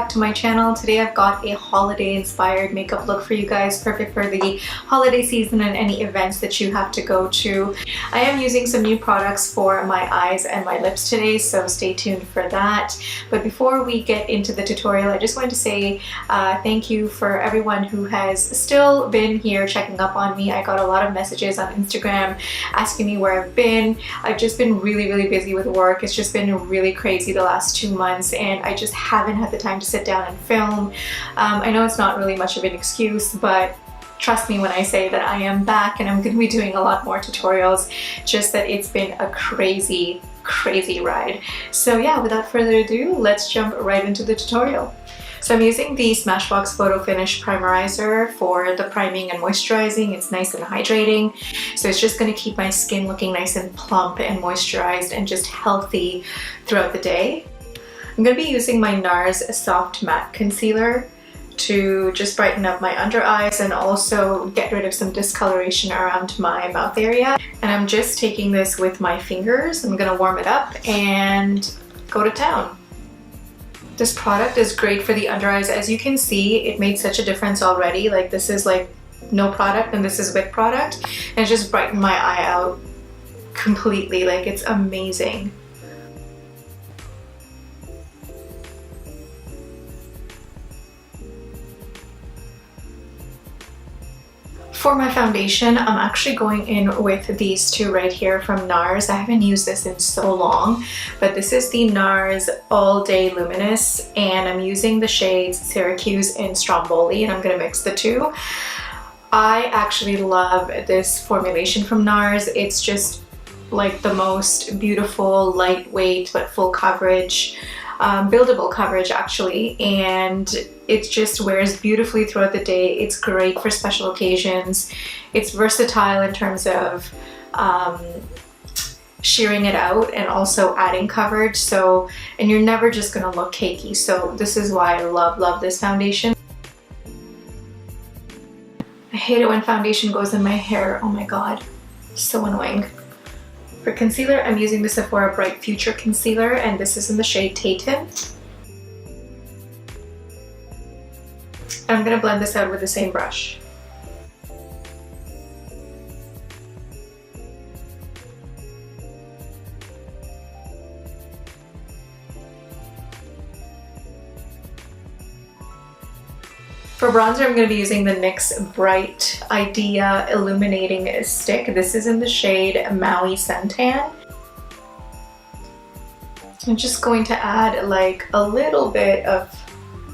back to my channel. Today I've got a holiday inspired makeup look for you guys, perfect for the holiday season and any events that you have to go to. I am using some new products for my eyes and my lips today, so stay tuned for that. But before we get into the tutorial, I just wanted to say thank you for everyone who has still been here checking up on me. I got a lot of messages on Instagram asking me where I've been. I've just been really busy with work. It's just been really crazy the last 2 months, and I just haven't had the time to sit down and film. I know it's not really much of an excuse, but trust me when I say that I am back and I'm going to be doing a lot more tutorials, just that it's been a crazy ride. So yeah, without further ado, let's jump right into the tutorial. So I'm using the Smashbox Photo Finish Primerizer for the priming and moisturizing. It's nice and hydrating. So it's just going to keep my skin looking nice and plump and moisturized and just healthy throughout the day. I'm going to be using my NARS Soft Matte Concealer to just brighten up my under eyes and also get rid of some discoloration around my mouth area. And I'm just taking this with my fingers. I'm going to warm it up and go to town. This product is great for the under eyes. As you can see, it made such a difference already. Like, this is like no product and this is with product, and it just brightened my eye out completely. Like, it's amazing. For my foundation, I'm actually going in with these two right here from NARS. I haven't used this in so long, but this is the NARS All Day Luminous, and I'm using the shades Syracuse and Stromboli, and I'm going to mix the two. I actually love this formulation from NARS. It's just like the most beautiful, lightweight, but full coverage, buildable coverage actually, and it just wears beautifully throughout the day. It's great for special occasions. It's versatile in terms of shearing it out and also adding coverage. So, and you're never just gonna look cakey. So this is why I love this foundation. I hate it when foundation goes in my hair. Oh my god, so annoying. For concealer, I'm using the Sephora Bright Future Concealer, and this is in the shade Tatin. I'm going to blend this out with the same brush. For bronzer, I'm going to be using the NYX Bright Idea Illuminating Stick. This is in the shade Maui Suntan. I'm just going to add like a little bit of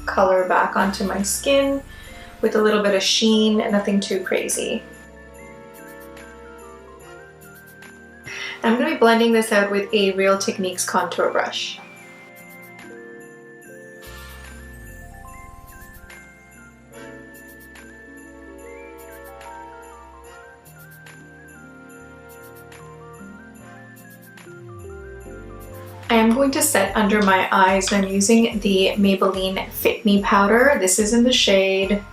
color back onto my skin with a little bit of sheen, nothing too crazy. I'm going to be blending this out with a Real Techniques contour brush. I am going to set under my eyes, and I'm using the Maybelline Fit Me Powder. This is in the shade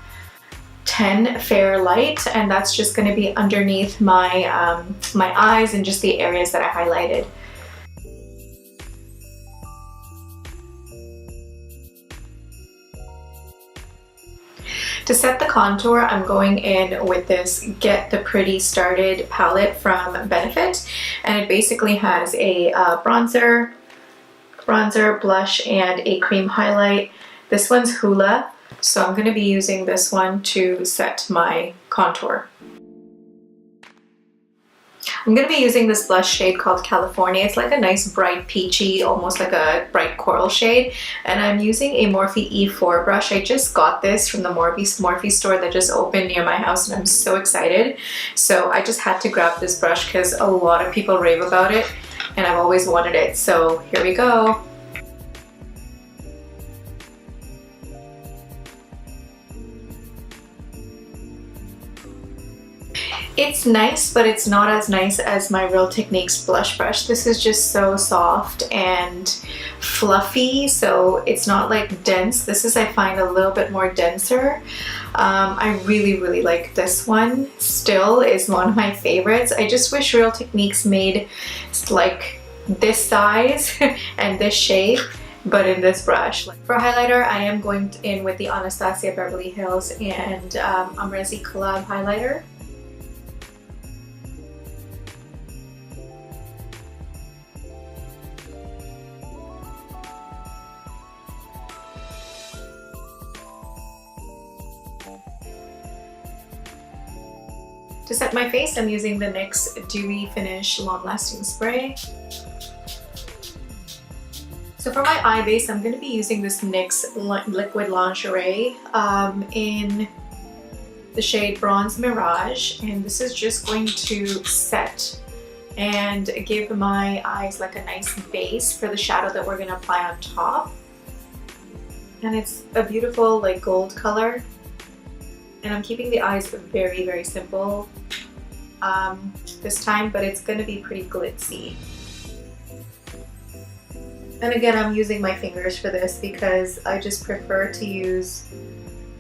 10 Fair Light, and that's just going to be underneath my, my eyes and just the areas that I highlighted. To set the contour, I'm going in with this Get the Pretty Started palette from Benefit, and it basically has a bronzer, blush, and a cream highlight. This one's Hoola, so I'm going to be using this one to set my contour. I'm going to be using this blush shade called California. It's like a nice bright peachy, almost like a bright coral shade, and I'm using a Morphe E4 brush. I just got this from the Morphe store that just opened near my house, and I'm so excited. So I just had to grab this brush because a lot of people rave about it, and I've always wanted it. So here we go. It's nice, but it's not as nice as my Real Techniques blush brush. This is just so soft and fluffy, so it's not like dense. This is, I find, a little bit more denser. I really like this one. Still is one of my favorites. I just wish Real Techniques made like this size and this shape but in this brush. For highlighter, I am going in with the Anastasia Beverly Hills and Amrezi Collab highlighter. To set my face, I'm using the NYX Dewy Finish Long Lasting Spray. So for my eye base, I'm going to be using this NYX Liquid Lingerie in the shade Bronze Mirage, and this is just going to set and give my eyes like a nice base for the shadow that we're going to apply on top. And it's a beautiful like gold color. And I'm keeping the eyes very, very simple this time, but it's going to be pretty glitzy. And again, I'm using my fingers for this because I just prefer to use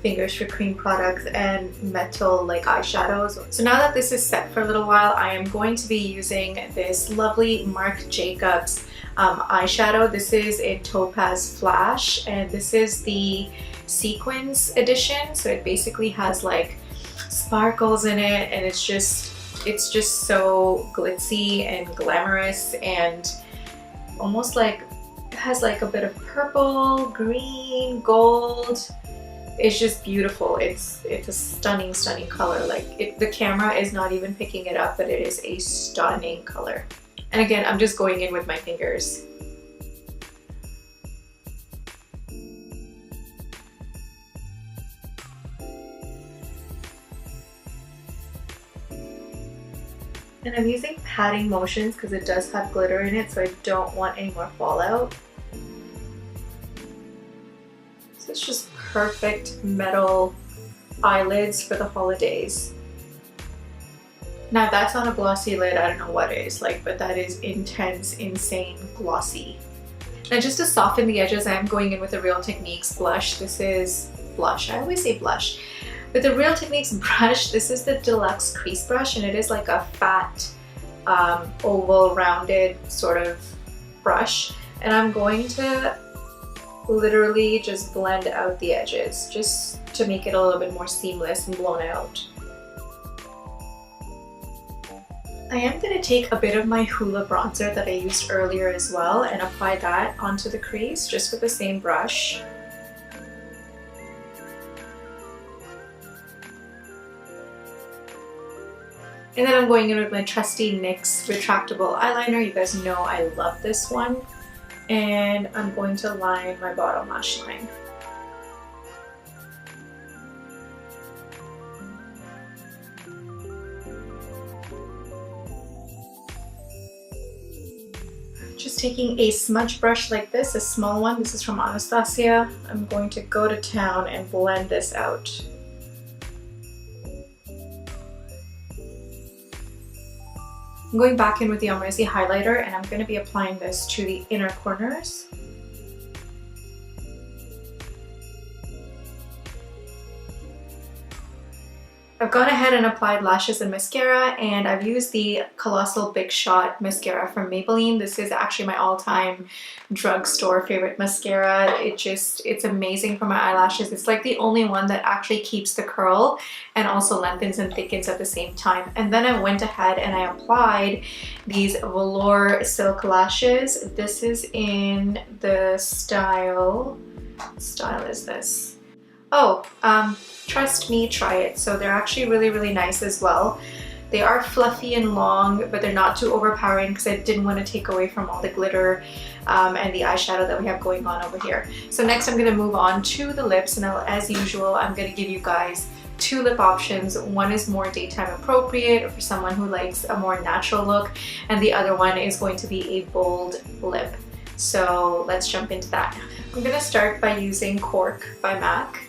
fingers for cream products and metal like eyeshadows. So now that this is set for a little while, I am going to be using this lovely Marc Jacobs eyeshadow. This is a Topaz Flash, and this is the Sequins edition. So it basically has like sparkles in it, and it's just so glitzy and glamorous, and almost like it has like a bit of purple, green, gold. It's just beautiful. It's a stunning color. Like the camera is not even picking it up, but it is a stunning color. And again, I'm just going in with my fingers. And I'm using patting motions because it does have glitter in it, so I don't want any more fallout. So it's just perfect metal eyelids for the holidays. Now if that's on a glossy lid, I don't know what is, like, but that is intense, insane glossy. Now just to soften the edges, I'm going in with the Real Techniques blush. This is blush, I always say blush. With the Real Techniques brush, this is the Deluxe Crease Brush, and it is like a fat, oval, rounded sort of brush. And I'm going to literally just blend out the edges, just to make it a little bit more seamless and blown out. I am going to take a bit of my Hoola bronzer that I used earlier as well and apply that onto the crease, just with the same brush. And then I'm going in with my trusty NYX Retractable eyeliner. You guys know I love this one. And I'm going to line my bottom lash line. Just taking a smudge brush like this, a small one. This is from Anastasia. I'm going to go to town and blend this out. I'm going back in with the Amrezi highlighter, and I'm going to be applying this to the inner corners. I've gone ahead and applied lashes and mascara, and I've used the Colossal Big Shot mascara from Maybelline. This is actually my all-time drugstore favorite mascara. It's amazing for my eyelashes. It's like the only one that actually keeps the curl and also lengthens and thickens at the same time. And then I went ahead and I applied these Velour Silk Lashes. This is in the style, what style is this? Oh, Trust Me, Try It. So they're actually really nice as well. They are fluffy and long, but they're not too overpowering because I didn't want to take away from all the glitter and the eyeshadow that we have going on over here. So next I'm going to move on to the lips, and as usual I'm going to give you guys two lip options. One is more daytime appropriate for someone who likes a more natural look, and the other one is going to be a bold lip. So let's jump into that. I'm going to start by using Cork by MAC.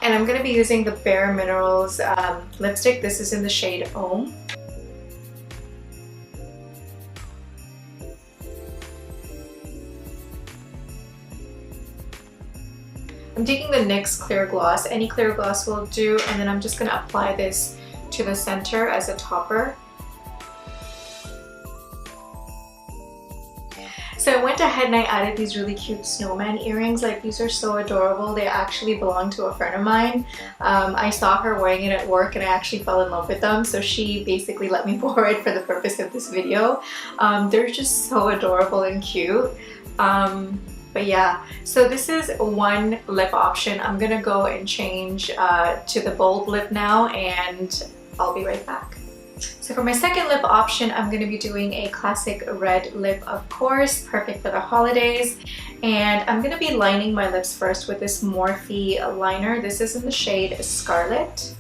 And I'm going to be using the Bare Minerals lipstick. This is in the shade Om. I'm taking the NYX Clear Gloss. Any clear gloss will do. And then I'm just going to apply this to the center as a topper. So I went ahead and I added these really cute snowman earrings. Like, these are so adorable. They actually belong to a friend of mine. I saw her wearing it at work and I actually fell in love with them. So she basically let me borrow it for the purpose of this video. They're just so adorable and cute. But yeah, so this is one lip option. I'm gonna go and change to the bold lip now, and I'll be right back. So for my second lip option, I'm going to be doing a classic red lip, of course, perfect for the holidays. And I'm going to be lining my lips first with this Morphe liner. This is in the shade Scarlet.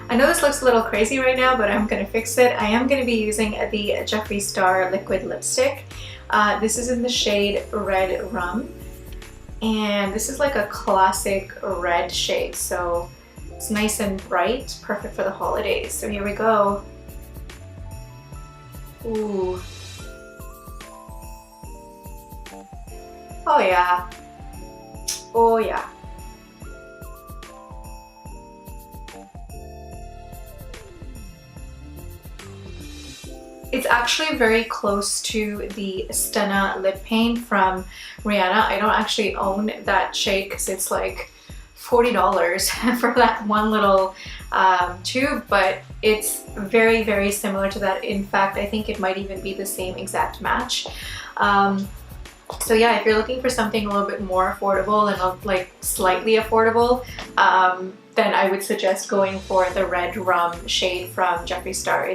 I know this looks a little crazy right now, but I'm going to fix it. I am going to be using the Jeffree Star liquid lipstick. This is in the shade Red Rum. And this is like a classic red shade, so it's nice and bright, perfect for the holidays. So here we go. Ooh. Oh yeah. Oh yeah. It's actually very close to the Stena lip paint from Rihanna. I don't actually own that shade because it's like $40 for that one little tube, but it's very, very similar to that. In fact, I think it might even be the same exact match. So yeah, if you're looking for something a little bit more affordable and like slightly affordable, then I would suggest going for the Red Rum shade from Jeffree Star.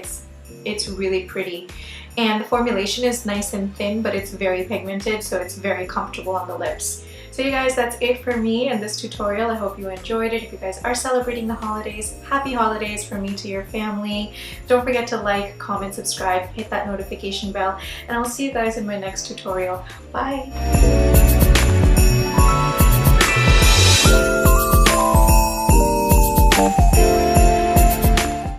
It's really pretty, and the formulation is nice and thin, but it's very pigmented, so it's very comfortable on the lips. So you guys, that's it for me in this tutorial. I hope you enjoyed it. If you guys are celebrating the holidays, happy holidays from me to your family. Don't forget to like, comment, subscribe, hit that notification bell, and I'll see you guys in my next tutorial. Bye!